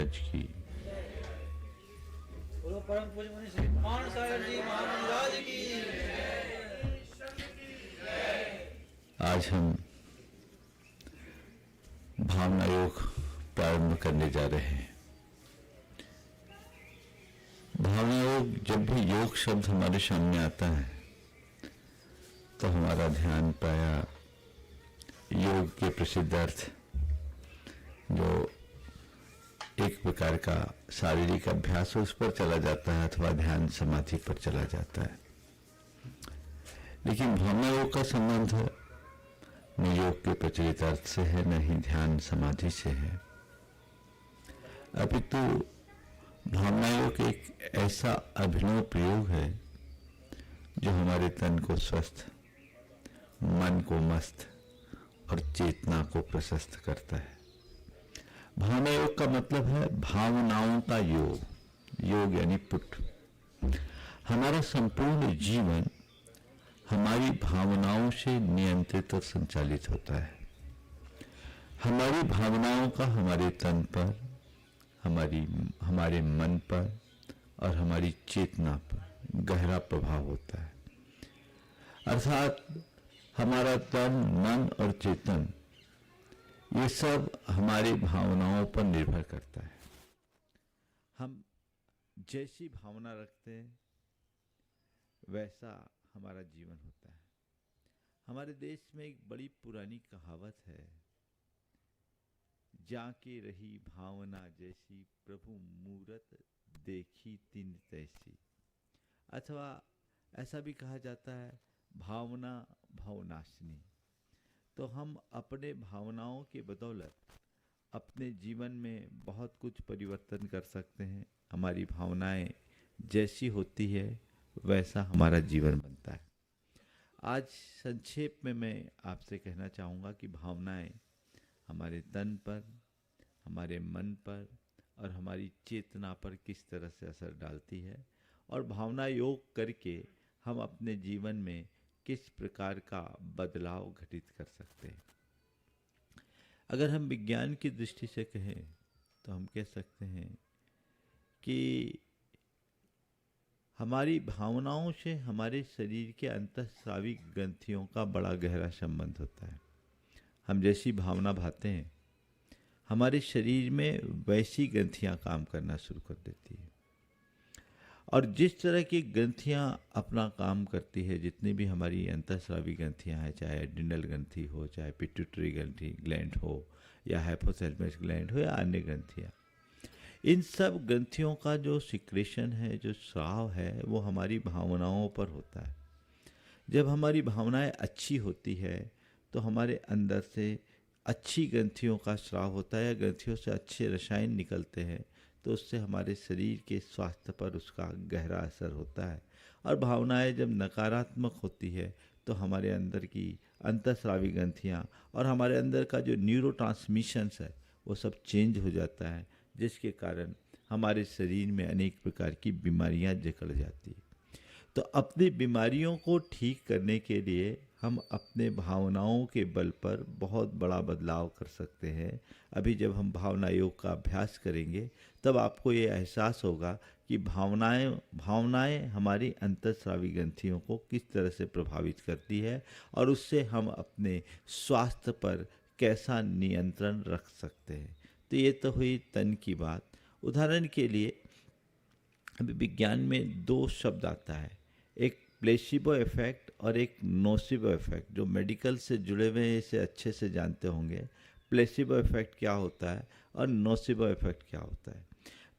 महाराज की। बोलो परम पूज्य मुनि श्री मान सागर जी महाराज की। आज हम भावना योग प्रारंभ करने जा रहे हैं। भावना योग, जब भी योग शब्द हमारे सामने आता है तो हमारा ध्यान प्रायः योग के प्रसिद्ध अर्थ, जो एक प्रकार का शारीरिक अभ्यास, उस पर चला जाता है अथवा ध्यान समाधि पर चला जाता है। लेकिन भावना योग का संबंध न योग के प्रचलित अर्थ से है, न ही ध्यान समाधि से है। अपितु भावना योग एक ऐसा अभिनव प्रयोग है जो हमारे तन को स्वस्थ, मन को मस्त और चेतना को प्रशस्त करता है। भावना योग का मतलब है भावनाओं का योग। योग यानी पुट। हमारा संपूर्ण जीवन हमारी भावनाओं से नियंत्रित और संचालित होता है। हमारी भावनाओं का हमारे तन पर, हमारे मन पर और हमारी चेतना पर गहरा प्रभाव होता है। अर्थात हमारा तन, मन और चेतन, ये सब हमारी भावनाओं पर निर्भर करता है। हम जैसी भावना रखते हैं वैसा हमारा जीवन होता है। हमारे देश में एक बड़ी पुरानी कहावत है, जाके रही भावना जैसी, प्रभु मूरत देखी तिन तैसी। अथवा ऐसा भी कहा जाता है, भावना भवनाशिनी। तो हम अपने भावनाओं के बदौलत अपने जीवन में बहुत कुछ परिवर्तन कर सकते हैं। हमारी भावनाएं जैसी होती है वैसा हमारा जीवन बनता है। आज संक्षेप में मैं आपसे कहना चाहूँगा कि भावनाएं हमारे तन पर, हमारे मन पर और हमारी चेतना पर किस तरह से असर डालती है, और भावना योग करके हम अपने जीवन में किस प्रकार का बदलाव घटित कर सकते हैं। अगर हम विज्ञान की दृष्टि से कहें तो हम कह सकते हैं कि हमारी भावनाओं से हमारे शरीर के अंतःस्रावी ग्रंथियों का बड़ा गहरा संबंध होता है। हम जैसी भावना भाते हैं, हमारे शरीर में वैसी ग्रंथियां काम करना शुरू कर देती है। और जिस तरह की ग्रंथियां अपना काम करती है, जितनी भी हमारी अंतःस्रावी ग्रंथियां हैं, चाहे एड्रिनल ग्रंथि हो, चाहे पिट्यूटरी ग्लैंड हो, या हाइपोथैलेमस ग्लैंड हो, या अन्य ग्रंथियां, इन सब ग्रंथियों का जो सिक्रेशन है, जो स्राव है, वो हमारी भावनाओं पर होता है। जब हमारी भावनाएं अच्छी होती है तो हमारे अंदर से अच्छी ग्रंथियों का स्राव होता है, या ग्रंथियों से अच्छे रसायन निकलते हैं, तो उससे हमारे शरीर के स्वास्थ्य पर उसका गहरा असर होता है। और भावनाएं जब नकारात्मक होती है तो हमारे अंदर की अंतःस्रावी ग्रंथियाँ और हमारे अंदर का जो न्यूरोट्रांसमिशंस है वो सब चेंज हो जाता है, जिसके कारण हमारे शरीर में अनेक प्रकार की बीमारियां जकड़ जाती हैं। तो अपनी बीमारियों को ठीक करने के लिए हम अपने भावनाओं के बल पर बहुत बड़ा बदलाव कर सकते हैं। अभी जब हम भावना योग का अभ्यास करेंगे तब आपको ये एहसास होगा कि भावनाएं हमारी अंतःस्रावी ग्रंथियों को किस तरह से प्रभावित करती है, और उससे हम अपने स्वास्थ्य पर कैसा नियंत्रण रख सकते हैं। तो ये तो हुई तन की बात। उदाहरण के लिए अभी विज्ञान में दो शब्द आता है, एक प्लेसिबो इफेक्ट और एक नोसिबो इफेक्ट। जो मेडिकल से जुड़े हुए हैं इसे अच्छे से जानते होंगे, प्लेसिबो इफेक्ट क्या होता है और नोसिबो इफेक्ट क्या होता है।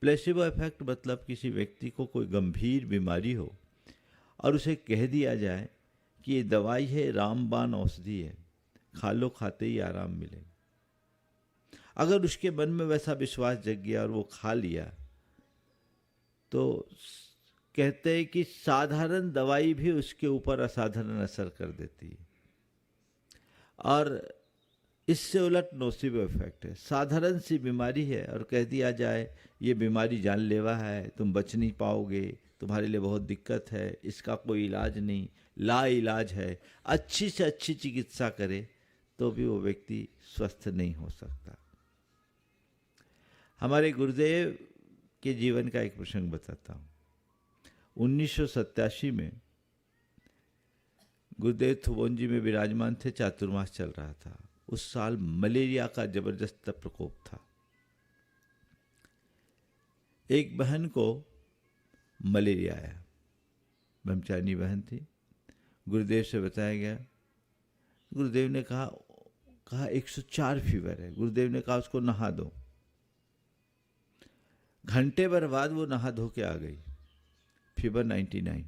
प्लेसिबो इफेक्ट मतलब किसी व्यक्ति को कोई गंभीर बीमारी हो और उसे कह दिया जाए कि ये दवाई है, रामबाण औषधि है, खा लो, खाते ही आराम मिले। अगर उसके मन में वैसा विश्वास जग गया और वो खा लिया तो कहते हैं कि साधारण दवाई भी उसके ऊपर असाधारण असर कर देती है। और इससे उलट नोसिबो इफेक्ट है, साधारण सी बीमारी है और कह दिया जाए ये बीमारी जानलेवा है, तुम बच नहीं पाओगे, तुम्हारे लिए बहुत दिक्कत है, इसका कोई इलाज नहीं, ला इलाज है, अच्छी से अच्छी चिकित्सा करे तो भी वो व्यक्ति स्वस्थ नहीं हो सकता। हमारे गुरुदेव के जीवन का एक प्रसंग बताता हूँ। 1987 में गुरुदेव थुबोंजी में विराजमान थे, चातुर्मास चल रहा था। उस साल मलेरिया का जबरदस्त प्रकोप था। एक बहन को मलेरिया आया, ब्रह्मचारिणी बहन थी। गुरुदेव से बताया गया। गुरुदेव ने कहा 104 फीवर है। गुरुदेव ने कहा उसको नहा दो। घंटे भर बाद वो नहा धो के आ गई, फीवर 99।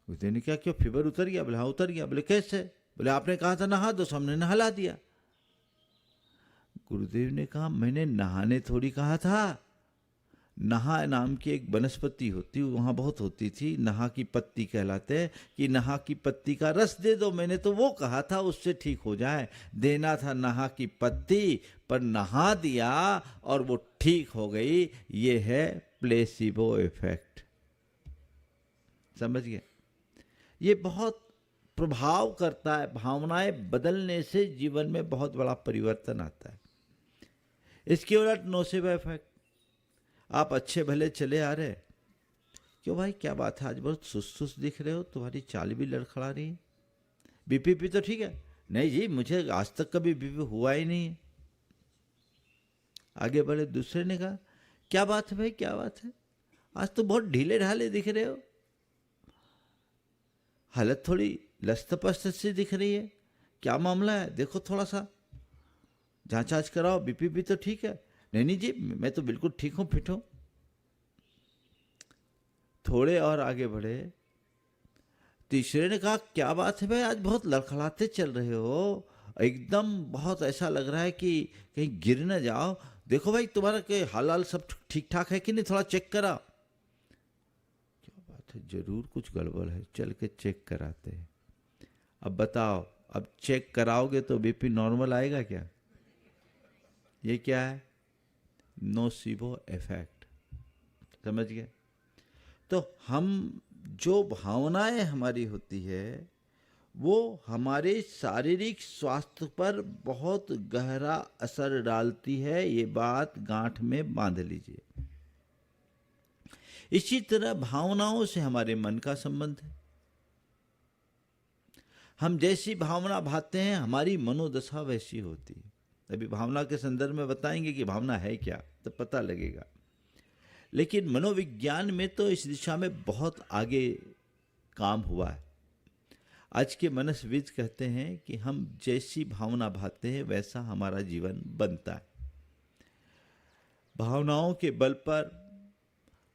गुरुदेव ने कहा क्यों, फीवर उतर गया? बोले हाँ उतर गया। बोले कैसे? बोले आपने कहा था नहा दो, हमने नहला दिया। गुरुदेव ने कहा मैंने नहाने थोड़ी कहा था। नहा नाम की एक वनस्पति होती, वहाँ बहुत होती थी, नहा की पत्ती कहलाते हैं, कि नहा की पत्ती का रस दे दो। मैंने तो वो कहा था उससे ठीक हो जाए। देना था नहा की पत्ती, पर नहा दिया और वो ठीक हो गई। ये है प्लेसिबो इफेक्ट। समझ गए? ये बहुत प्रभाव करता है। भावनाएं बदलने से जीवन में बहुत बड़ा परिवर्तन आता है। इसके उलट नोसेबो इफेक्ट, आप अच्छे भले चले आ रहे, क्यों भाई क्या बात है, आज बहुत सुस्त सुस्त दिख रहे हो, तुम्हारी चाल भी लड़खड़ा रही है, बीपी तो ठीक है? नहीं जी, मुझे आज तक कभी बीपी हुआ ही नहीं है। आगे बढ़े, दूसरे ने कहा क्या बात है भाई, क्या बात है, आज तो बहुत ढीले ढाले दिख रहे हो, हालत थोड़ी लस्त-पस्त सी दिख रही है, क्या मामला है, देखो थोड़ा सा जांच आज कराओ, बीपी भी तो ठीक है। नहीं जी, मैं तो बिल्कुल ठीक हूं, फिट हूं। थोड़े और आगे बढ़े, तीसरे ने कहा क्या बात है भाई, आज बहुत लड़खड़ाते चल रहे हो, एकदम बहुत ऐसा लग रहा है कि कहीं गिर न जाओ, देखो भाई तुम्हारा के हाल सब ठीक ठाक है कि नहीं, थोड़ा चेक करा। क्या बात है, जरूर कुछ गड़बड़ है, चल के चेक कराते हैं। अब बताओ, अब चेक कराओगे तो बीपी नॉर्मल आएगा क्या? ये क्या है? Nocebo effect. समझ गए? तो हम जो भावनाएं हमारी होती है वो हमारे शारीरिक स्वास्थ्य पर बहुत गहरा असर डालती है। ये बात गांठ में बांध लीजिए। इसी तरह भावनाओं से हमारे मन का संबंध है। हम जैसी भावना भाते हैं हमारी मनोदशा वैसी होती है। अभी भावना के संदर्भ में बताएंगे कि भावना है क्या, तो पता लगेगा। लेकिन मनोविज्ञान में तो इस दिशा में बहुत आगे काम हुआ है। आज के मनस्विद कहते हैं कि हम जैसी भावना भाते हैं वैसा हमारा जीवन बनता है। भावनाओं के बल पर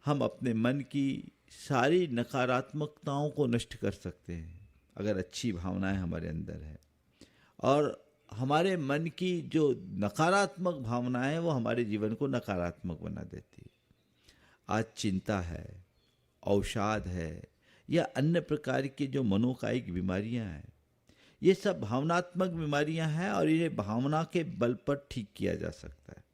हम अपने मन की सारी नकारात्मकताओं को नष्ट कर सकते हैं, अगर अच्छी भावनाएं हमारे अंदर है। और हमारे मन की जो नकारात्मक भावनाएं वो हमारे जीवन को नकारात्मक बना देती है। आज चिंता है, अवसाद है या अन्य प्रकार की जो मनोकायिक बीमारियां हैं, ये सब भावनात्मक बीमारियां हैं और इन्हें भावना के बल पर ठीक किया जा सकता है।